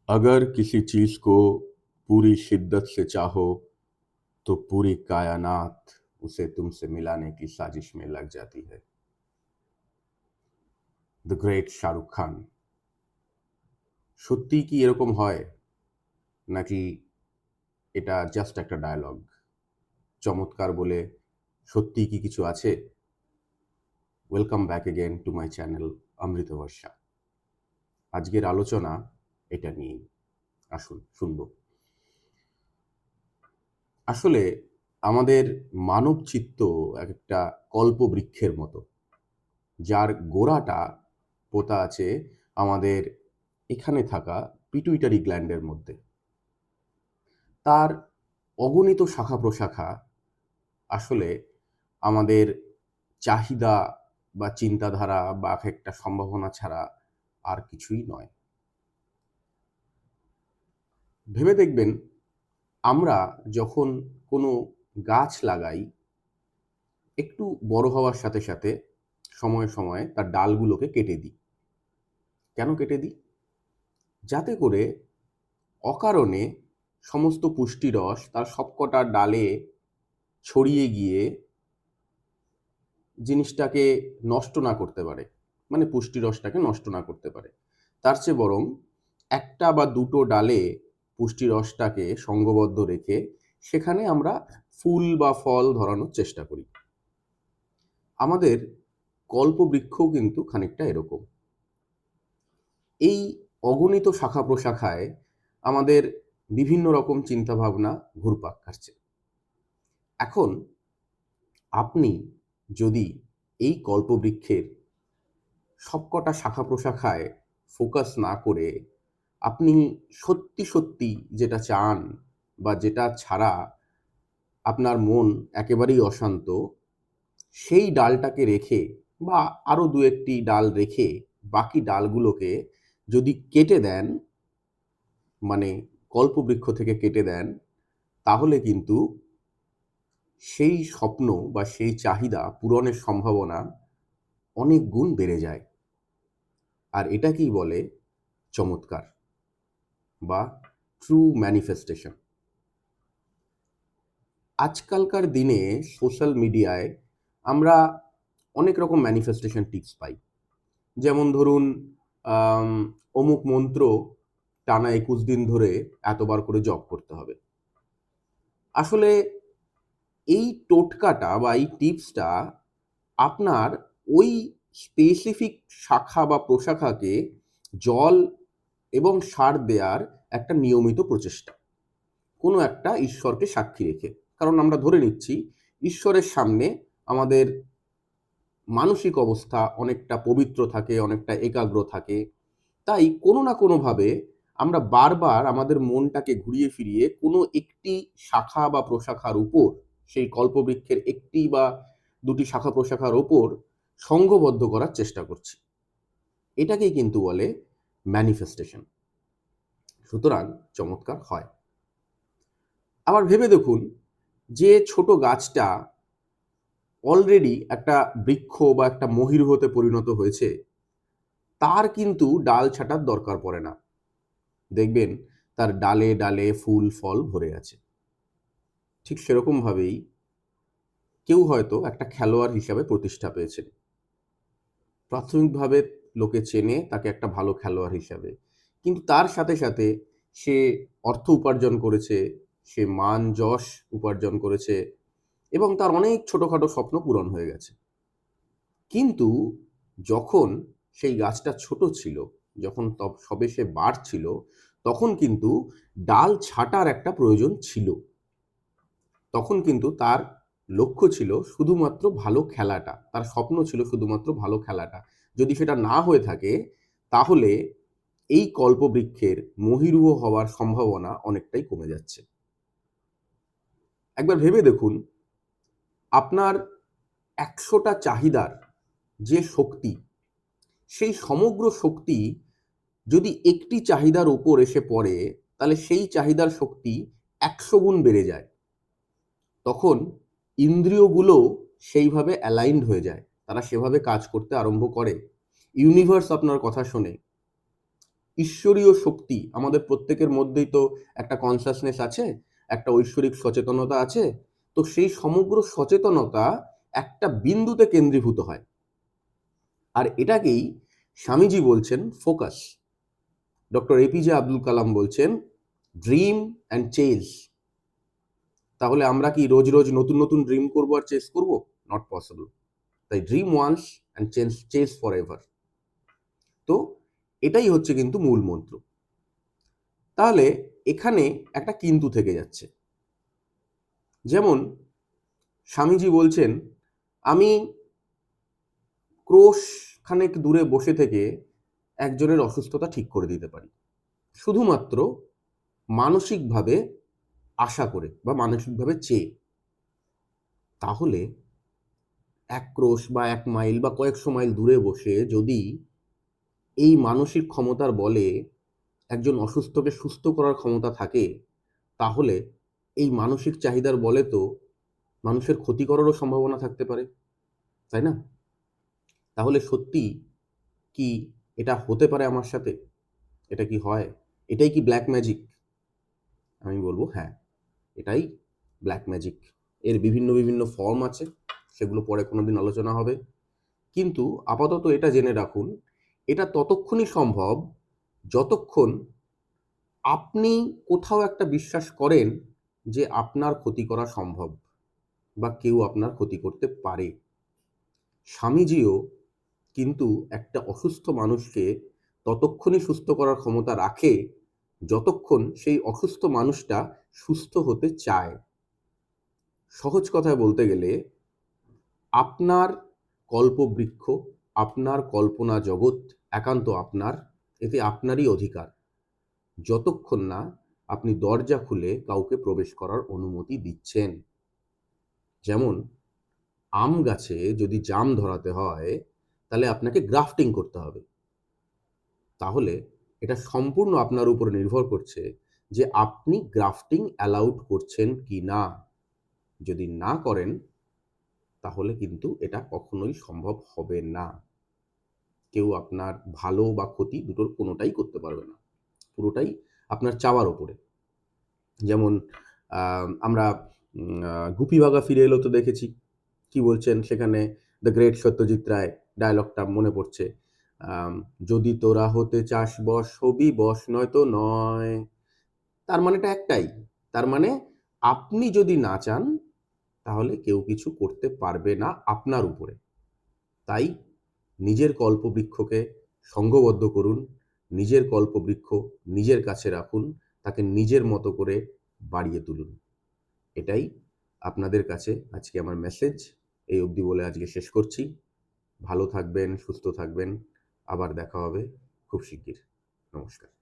अगर किसी चीज को पूरी शिद्दत से चाहो तो पूरी कायनात उसे तुमसे मिलाने की साजिश में लग जाती है। The great Shahrukh Khan. সত্যি কি এরকম হয়, নাকি এটা জাস্ট একটা ডায়লগ? চমৎকার বলে সত্যি কি কিছু আছে? Welcome back again to my channel Amrita Barsha. আজকের আলোচনা এটা নিয়েই। আসুন শুনবো। আসলে আমাদের মানব চিত্ত একটা কল্পবৃক্ষের মতো, যার গোড়াটা পোতা আছে আমাদের এখানে থাকা পিটুইটারি গ্ল্যান্ডের মধ্যে। তার অগণিত শাখা প্রশাখা আসলে আমাদের চাহিদা বা চিন্তাধারা বা একটা সম্ভাবনা ছাড়া আর কিছুই নয়। ভেবে দেখবেন, আমরা যখন কোনো গাছ লাগাই, একটু বড় হওয়ার সাথে সাথে সময়ে সময়ে তার ডালগুলোকে কেটে দিই। কেন কেটে দিই? যাতে করে অকারণে সমস্ত পুষ্টিরস তার সবকটা ডালে ছড়িয়ে গিয়ে জিনিসটাকে নষ্ট না করতে পারে, মানে পুষ্টিরসটাকে নষ্ট না করতে পারে। তার চেয়ে বরং একটা বা দুটো ডালে পুষ্টিরসটাকে সঙ্ঘবদ্ধ রেখে সেখানে আমরা ফুল বা ফল ধরানোর চেষ্টা করি। আমাদের কল্পবৃক্ষও কিন্তু খানিকটা এরকম। এই অগণিত শাখা প্রশাখায় আমাদের বিভিন্ন রকম চিন্তাভাবনা ঘুরপাক খাচ্ছে। এখন আপনি যদি এই কল্পবৃক্ষের সবকটা শাখা প্রশাখায় ফোকাস না করে আপনি সত্যি সত্যি যেটা চান বা যেটা ছাড়া আপনার মন একেবারেই অশান্ত, সেই ডালটাকে রেখে বা আরও দু একটি ডাল রেখে বাকি ডালগুলোকে যদি কেটে দেন, মানে কল্পবৃক্ষ থেকে কেটে দেন, তাহলে কিন্তু সেই স্বপ্ন বা সেই চাহিদা পূরণের সম্ভাবনা অনেক গুণ বেড়ে যায়। আর এটাকেই বলে চমৎকার বা ট্রু ম্যানিফেস্টেশন। আজকালকার দিনে সোশ্যাল মিডিয়ায় আমরা অনেক রকম ম্যানিফেস্টেশন টিপস পাই। যেমন ধরুন, আম, অমুক মন্ত্র টানা 21 দিন ধরে এতবার করে জপ করতে হবে। আসলে এই টোটকাটা বা এই টিপসটা আপনার ওই স্পেসিফিক শাখা বা প্রশাখাকে জল এবং সার দেওয়ার একটা নিয়মিত প্রচেষ্টা, কোনো একটা ঈশ্বরকে সাক্ষী রেখে। কারণ আমরা ধরে নিচ্ছি ঈশ্বরের সামনে আমাদের মানসিক অবস্থা অনেকটা পবিত্র থাকে, অনেকটা একাগ্র থাকে। তাই কোনো না কোনোভাবে আমরা বারবার আমাদের মনটাকে ঘুরিয়ে ফিরিয়ে কোনো একটি শাখা বা প্রশাখার উপর, সেই কল্পবৃক্ষের একটি বা দুটি শাখা প্রশাখার ওপর সংঘবদ্ধ করার চেষ্টা করছি। এটাকেই কিন্তু বলে ম্যানিফেস্টেশন। সুতরাং চমৎকার হয়। আবার ভেবে দেখুন, যে ছোট গাছটা অলরেডি একটা বৃক্ষ বা একটা মহিরুহতে পরিণত হয়েছে, তার কিন্তু ডাল ছাঁটার দরকার পড়ে না। দেখবেন তার ডালে ডালে ফুল ফল ভরে আছে। ঠিক সেরকমভাবেই কেউ হয়তো একটা খেলোয়াড় হিসাবে প্রতিষ্ঠা পেয়েছেন। প্রাথমিকভাবে লোকে চেনে তাকে একটা ভালো খেলোয়াড় হিসাবে, কিন্তু তার সাথে সাথে সে অর্থ উপার্জন করেছে, সে মান যশ উপার্জন করেছে এবং তার অনেক ছোটোখাটো স্বপ্ন পূরণ হয়ে গেছে। কিন্তু যখন সেই গাছটা ছোট ছিল, যখন সবে সে বাড়ছিল, তখন কিন্তু ডাল ছাঁটার একটা প্রয়োজন ছিল। তখন কিন্তু তার লক্ষ্য ছিল শুধুমাত্র ভালো খেলাটা, তার স্বপ্ন ছিল শুধুমাত্র ভালো খেলাটা। যদি সেটা না হয়ে থাকে, তাহলে এই কল্পবৃক্ষের মহীরুহ হওয়ার সম্ভাবনা অনেকটাই কমে যাচ্ছে। একবার ভেবে দেখুন, আপনার 100টা চাহিদার যে শক্তি, সেই সমগ্র শক্তি যদি একটি চাহিদার উপর এসে পড়ে, তাহলে সেই চাহিদার শক্তি 100 গুণ বেড়ে যায়। তখন ইন্দ্রিয়গুলো সেইভাবে অ্যালাইনড হয়ে যায়, তারা সেভাবে কাজ করতে আরম্ভ করে। ইউনিভার্স আপনার কথা শোনে। ঈশ্বরীয় শক্তি আমাদের প্রত্যেকের মধ্যেই তো একটা কনসাসনেস আছে, একটা ঐশ্বরিক সচেতনতা আছে। তো সেই সমগ্র সচেতনতা একটা বিন্দুতে কেন্দ্রীভূত হয়, আর এটাকেই স্বামীজি বলছেন focus. Doctor APJ Abdul Kalam বলছেন ড্রিম অ্যান্ড চেজ। তাহলে আমরা কি রোজ রোজ নতুন নতুন ড্রিম করবো আর চেস করবো? Not possible. তাই dream once and chase forever. তো এটাই হচ্ছে কিন্তু মূল মন্ত্র। তাহলে এখানে একটা কিন্তু থেকে যাচ্ছে। যেমন স্বামীজি বলছেন, আমি ক্রোশ খানেক দূরে বসে থেকে একজনের অসুস্থতা ঠিক করে দিতে পারি, শুধুমাত্র মানসিকভাবে আশা করে বা মানসিকভাবে চেয়ে। তাহলে এক ক্রোশ বা 1 মাইল বা কয়েকশো মাইল দূরে বসে যদি এই মানসিক ক্ষমতার বলে একজন অসুস্থকে সুস্থ করার ক্ষমতা থাকে, তাহলে এই মানসিক চাহিদার বলে তো মানুষের ক্ষতি করারও সম্ভাবনা থাকতে পারে, তাই না? তাহলে সত্যি কি এটা হতে পারে আমার সাথে? এটা কি হয়? এটাই কি ব্ল্যাক ম্যাজিক? আমি বলবো হ্যাঁ, এটাই ব্ল্যাক ম্যাজিক। এর বিভিন্ন বিভিন্ন ফর্ম আছে, সেগুলো পরে কোনোদিন আলোচনা হবে। কিন্তু আপাতত এটা জেনে রাখুন, এটা ততক্ষণই সম্ভব যতক্ষণ আপনি কোথাও একটা বিশ্বাস করেন যে আপনার ক্ষতি করা সম্ভব বা কেউ আপনার ক্ষতি করতে পারে। স্বামীজিও কিন্তু একটা অসুস্থ মানুষকে ততক্ষণই সুস্থ করার ক্ষমতা রাখে যতক্ষণ সেই অসুস্থ মানুষটা সুস্থ হতে চায়। সহজ কথায় বলতে গেলে আপনার কল্পবৃক্ষ, আপনার কল্পনা জগৎ একান্ত আপনার, এতে আপনারই অধিকার, যতক্ষণ না আপনি দরজা খুলে কাউকে প্রবেশ করার অনুমতি দিচ্ছেন। যেমন আম গাছে যদি জাম ধরাতে হয়, তাহলে আপনাকে গ্রাফটিং করতে হবে। তাহলে এটা সম্পূর্ণ আপনার উপর নির্ভর করছে যে আপনি গ্রাফটিং অ্যালাউড করছেন কি না। যদি না করেন তাহলে কিন্তু এটা কখনোই সম্ভব হবে না। কেউ আপনার ভালো বা ক্ষতি দুটোর কোনোটাই করতে পারবে না। পুরোটাই আপনার চাওয়ার উপরে। যেমন আমরা গুপি বাঘা ফিরে এলো তো দেখেছি। কি বলছেন সেখানে দ্য গ্রেট সত্যজিৎ রায় ডায়ালগটা মনে পড়ছে। আম যদি তোরা হতে চাস বস হবি, বস নয়তো নয়। তার মানেটা একটাই। তার মানে আপনি যদি না চান তাহলে কেউ কিছু করতে পারবে না আপনার উপরে। তাই নিজের কল্পবৃক্ষকে সংঘবদ্ধ করুন, নিজের কল্পবৃক্ষ নিজের কাছে রাখুন, তাকে নিজের মতো করে বাড়িয়ে তুলুন। এটাই আপনাদের কাছে আজকে আমার মেসেজ। এই অবধি বলে আজকে শেষ করছি। ভালো থাকবেন, সুস্থ থাকবেন। আবার দেখা হবে খুব শিগগির। নমস্কার।